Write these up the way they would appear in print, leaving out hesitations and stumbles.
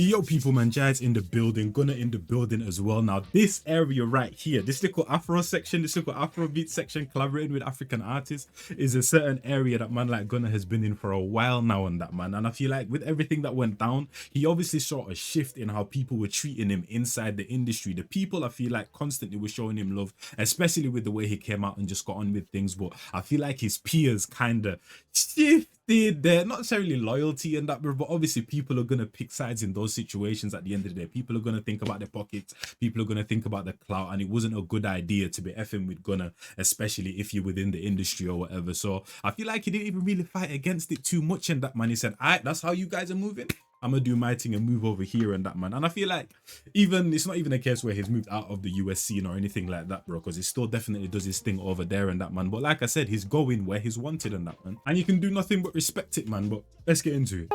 Yo, people, man, Njies in the building, Gunna in the building as well. Now, this area right here, this little Afro section, this little Afrobeat section, collaborating with African artists, is a certain area that man like Gunna has been in for a while now, and that man. And I feel like with everything that went down, he obviously saw a shift in how people were treating him inside the industry. The people, I feel like, constantly were showing him love, especially with the way he came out and just got on with things. But I feel like his peers kind of shifted their, not necessarily loyalty and that, but obviously people are going to pick sides in those situations. At the end of the day, people are going to think about their pockets, people are going to think about the clout, and it wasn't a good idea to be effing with Gunna, especially if you're within the industry or whatever. So I feel like he didn't even really fight against it too much, and that man, he said, all right, that's how you guys are moving, I'm gonna do my thing and move over here and that, man. And I feel like even it's not even a case where he's moved out of the US scene or anything like that, bro, because he still definitely does his thing over there and that, man. But like I said, he's going where he's wanted and that, man. And you can do nothing but respect it, man. But let's get into it.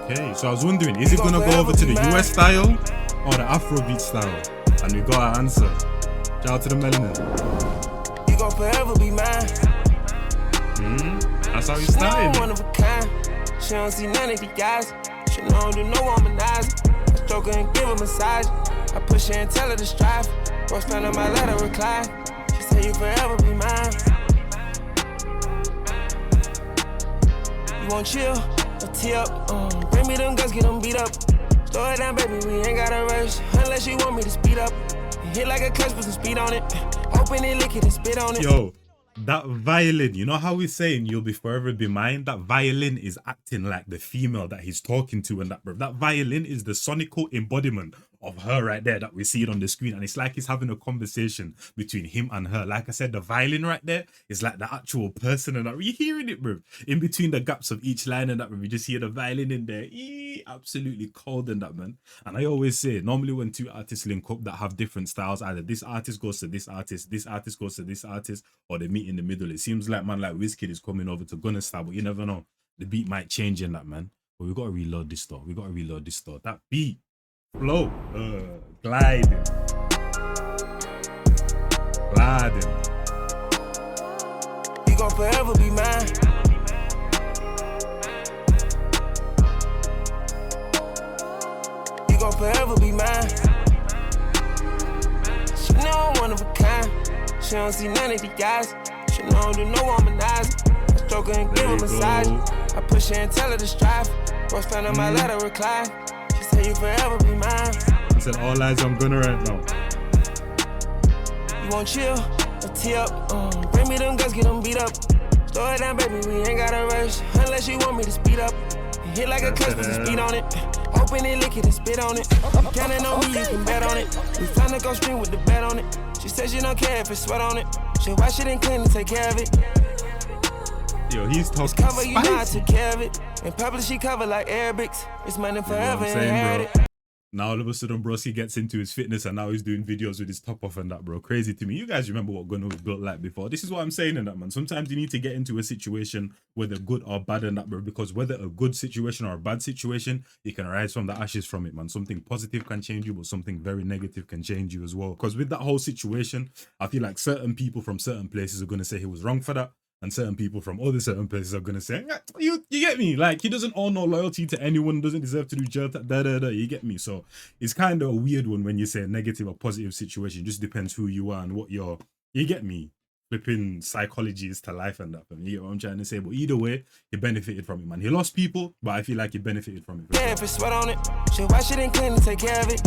Okay, so I was wondering, is it gonna go over to the US style or the Afrobeat style? And we got our answer. Shout out to the melanin. You gon' forever be mine. That's how he started. One of a kind. She don't see none of the guys. She know I don't do no womanizing. I stroke her and give her a massage. I push her and tell her to strive. Roast down on my letter recline. She say you forever be mine. You won't chill or tee up. Bring me them guns, get them beat up. Slow it down, baby, we ain't gotta rush. Unless you want me to speed up. Hit like a clutch with some speed on it. Open it, lick it, and spit on it. Yo, that violin, you know how he's saying you'll be forever be mine? That violin is acting like the female that he's talking to, and that violin is the sonical embodiment of her right there that we see it on the screen. And it's like he's having a conversation between him and her. Like I said, the violin right there is like the actual person, and that you're hearing it, bro. In between the gaps of each line and that, bro, you just hear the violin in there. Absolutely cold in that, man. And I always say, normally when two artists link up that have different styles, either this artist goes to this artist goes to this artist, or they meet in the middle. It seems like man like Wizkid is coming over to Gunna style, but you never know. The beat might change in that, man. But we gotta reload this though. That beat flow, gliding. You gon' forever be mine. You gon' forever be mine. She know I'm one of a kind. She don't see none of the guys. She know I don't do no womanizing. I stroke her and give her a massage. I push her and tell her to strive. Roast down on my letter recline. She say you forever be mine. He said all eyes on Gunna right now. You won't chill or tee up. Bring me them guns, get them beat up. Slow it down, baby, we ain't gotta rush. Unless you want me to speed up. Hit like a clutch with some speed on it. Open it, lick it, and spit on it. You counting on me, you can bet on it. We plan to go stream with the bet on it. She says she don't care if it's sweat on it. She wash it and clean and take care of it. Yo, he's talking cover, you know I spicy. took care of it. In public, she cover like Arabics. It's money forever and had it. Now all of a sudden Broski gets into his fitness and now he's doing videos with his top off and that, bro. Crazy to me. You guys remember what Gunna was built like before. This is what I'm saying in that, man. Sometimes you need to get into a situation, whether good or bad and that, bro. Because whether a good situation or a bad situation, you can rise from the ashes from it, man. Something positive can change you, but something very negative can change you as well. Because with that whole situation, I feel like certain people from certain places are going to say he was wrong for that. And certain people from other certain places are gonna say, you get me? Like, he doesn't owe no loyalty to anyone, doesn't deserve to do jail, you get me? So it's kind of a weird one when you say a negative or positive situation. It just depends who you are and what you get me? Flipping psychology is to life and that. You get what I'm trying to say? But either way, he benefited from it, man. He lost people, but I feel like he benefited from it. Yeah, if it's sweat on it, she wash it and clean and take care of it.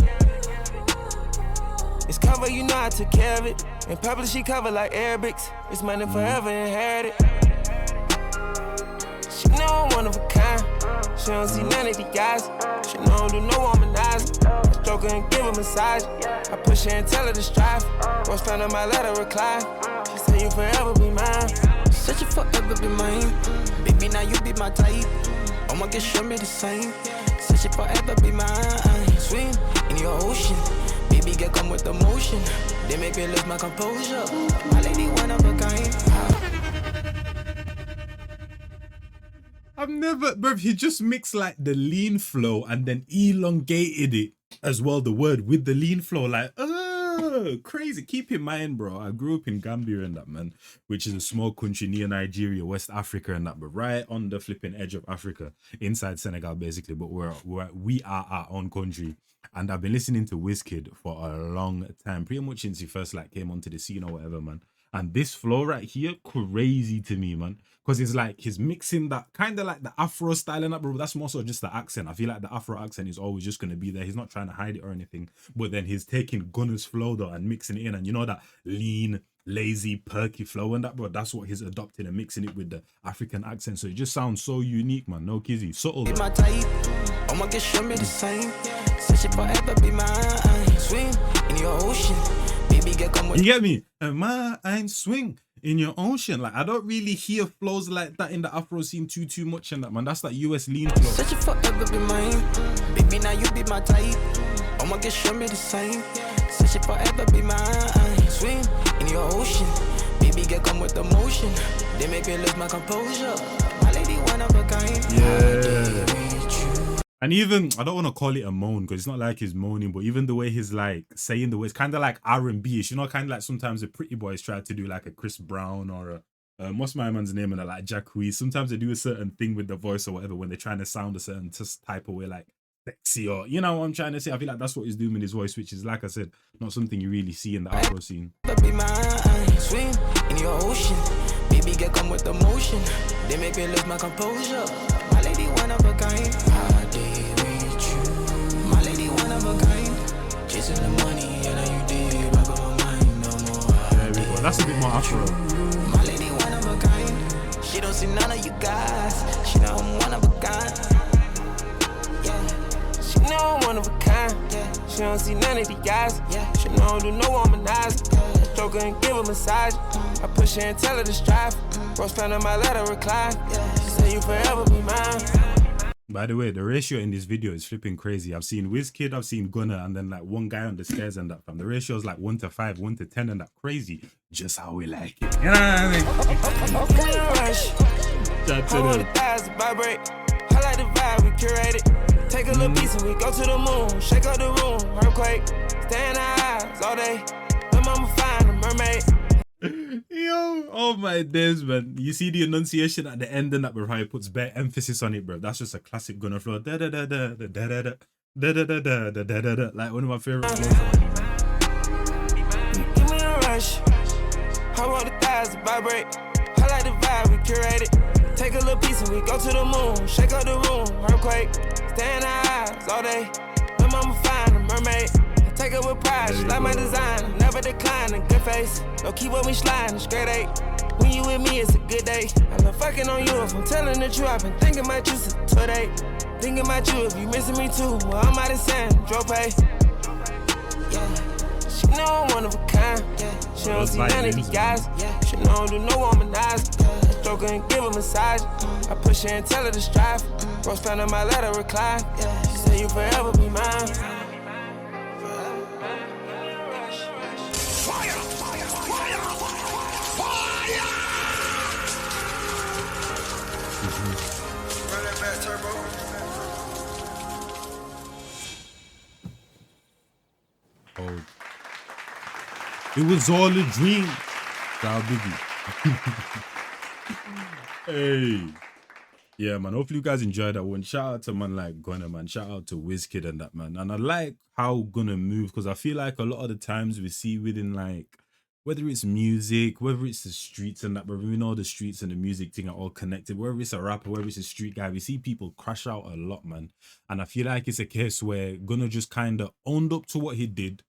It's cover, you know I took care of it. In public, she cover like Arabics. It's money forever and had it. She know I'm one of a kind. She don't see none of the guys. She know I don't do no womanizing. I stroke her and give her a massage. I push her and tell her to strive. Roast down on my letter recline. She say you forever be mine. Said you forever be mine. Baby, now you be my type. I'ma get show me the same. Said you forever be mine. Swim in your ocean. Baby, get come with the motion. They make me lose my composure. My lady, one of a kind. I've never, bro, he just mixed like the lean flow and then elongated it as well, the word with the lean flow. Like, crazy. Keep in mind, bro, I grew up in Gambia and that, man, which is a small country near Nigeria, West Africa and that, but right on the flipping edge of Africa, inside Senegal, basically. But we are our own country. And I've been listening to Wizkid for a long time, pretty much since he first like came onto the scene or whatever, man. And this flow right here, crazy to me, man. Because it's like he's mixing that kind of like the Afro style and that, bro. That's more so just the accent. I feel like the Afro accent is always just gonna be there. He's not trying to hide it or anything. But then he's taking Gunna's flow though and mixing it in. And you know that lean, lazy, perky flow and that, bro. That's what he's adopting and mixing it with the African accent. So it just sounds so unique, man. No kizzy. Subtle. Be my type. I'ma get show me the same. Such it forever be mine. Swim in your ocean. Baby, get come with You get me? And my swing in your ocean. Like I don't really hear flows like that in the Afro scene too much and that, man. That's that US lean flow. Such it forever be mine. Baby, now you be my type. I'ma get show me the same. Such it forever be mine. Swim in your ocean. Baby, get come with the motion. They make me lose my composure. My lady, one of a kind. Yeah. And even, I don't want to call it a moan because it's not like he's moaning, but even the way he's like saying the words, kind of like R&B-ish, you know, kind of like sometimes the pretty boys try to do like a Chris Brown or a, what's my man's name, and like Jack Huey. Sometimes they do a certain thing with the voice or whatever when they're trying to sound a certain type of way, like sexy or, you know what I'm trying to say? I feel like that's what he's doing with his voice, which is, like I said, not something you really see in the Afro scene. Be mine. Swim in your ocean. Baby, get come with the motion. They make me lose my composure. My lady, one of a kind. I did with you. My lady, one of a kind. Chasing the money, and now you did. Back on my mind, no more. There we go. That's a bit more Afro. My lady, one of a kind. She don't see none of you guys. She know I'm one of a kind. Yeah. She know I'm one of a kind. Yeah. She don't see none of the guys. Yeah. She know I don't do no womanizer. I stroke her and give her a massage. I push her and tell her to strive. Rose found in my letter recline. She said you forever be mine. By the way, the ratio in this video is flipping crazy. I've seen Wizkid, I've seen Gunna, and then like one guy on the stairs and that, fam. The ratio is like 1 to 5, 1 to 10 and that. Crazy. Just how we like it. You know what I mean? Okay, rush. That's I want the it. thighs to vibrate. I like the vibe, we curate it. Take a little piece and we go to the moon. Shake up the room, earthquake. Stay in our eyes all day. Let mama find a mermaid. Yo, oh my days, man. You see the enunciation at the end and that, bro, how he puts bare emphasis on it, bro. That's just a classic Gunna flow. Da da da da da da da da da da da da da da da. Like one of my favorite flows. Give me a rush. I want the thighs to vibrate. I like the vibe, we curate it. Take a little piece and we go to the moon. Shake up the room, earthquake. Stay in our eyes all day. Let mama find a mermaid. Take it with pride, she like my design. Never decline, a good face. Don't keep with me sliding, straight 8. When you with me, it's a good day. I love fucking on you, if I'm telling the truth. I've been thinking about you since today. Thinking about you, if you missing me too. Well, I'm out of sand, drop pay. Yeah. She know I'm one of a kind. Yeah. She don't see none of these guys. Yeah. She know I don't do no womanizer. I stroke her and give her a massage. I push her and tell her to strive. Rose found in my letter recline. She said you forever be mine. Oh. It was all a dream. Shout out Biggie. Hey. Yeah, man. Hopefully you guys enjoyed that one. Shout out to man like Gunna, man. Shout out to Wizkid and that, man. And I like how Gunna move, because I feel like a lot of the times we see within like, whether it's music, whether it's the streets and that, but we know the streets and the music thing are all connected. Whether it's a rapper, whether it's a street guy, we see people crash out a lot, man. And I feel like it's a case where Gunna just kind of owned up to what he did,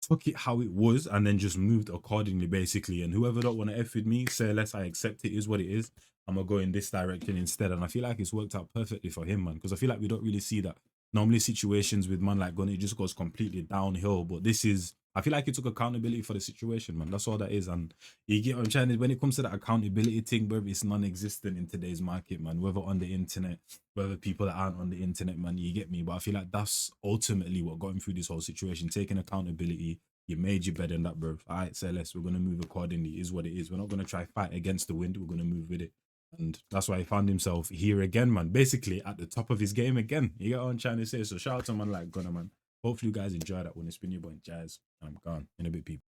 took it how it was, and then just moved accordingly, basically. And whoever don't want to F with me, say less, I accept it, is what it is. I'm going to go in this direction instead. And I feel like it's worked out perfectly for him, man. Because I feel like we don't really see that. Normally situations with man like Gunna, it just goes completely downhill. But this is, I feel like he took accountability for the situation, man. That's all that is. And you get what I'm trying to, when it comes to that accountability thing, whether it's non-existent in today's market, man, whether on the internet, whether people that aren't on the internet, man, you get me. But I feel like that's ultimately what got him through this whole situation, taking accountability. You made your bed in that, bro. All right, say less. We're going to move accordingly, is what it is. We're not going to try fight against the wind. We're going to move with it. And that's why he found himself here again, man. Basically at the top of his game again. You get what I'm trying to say? So shout out to man like Gunna, man. Hopefully you guys enjoy that one. It's been your boy Njies. I'm gone in a bit, people.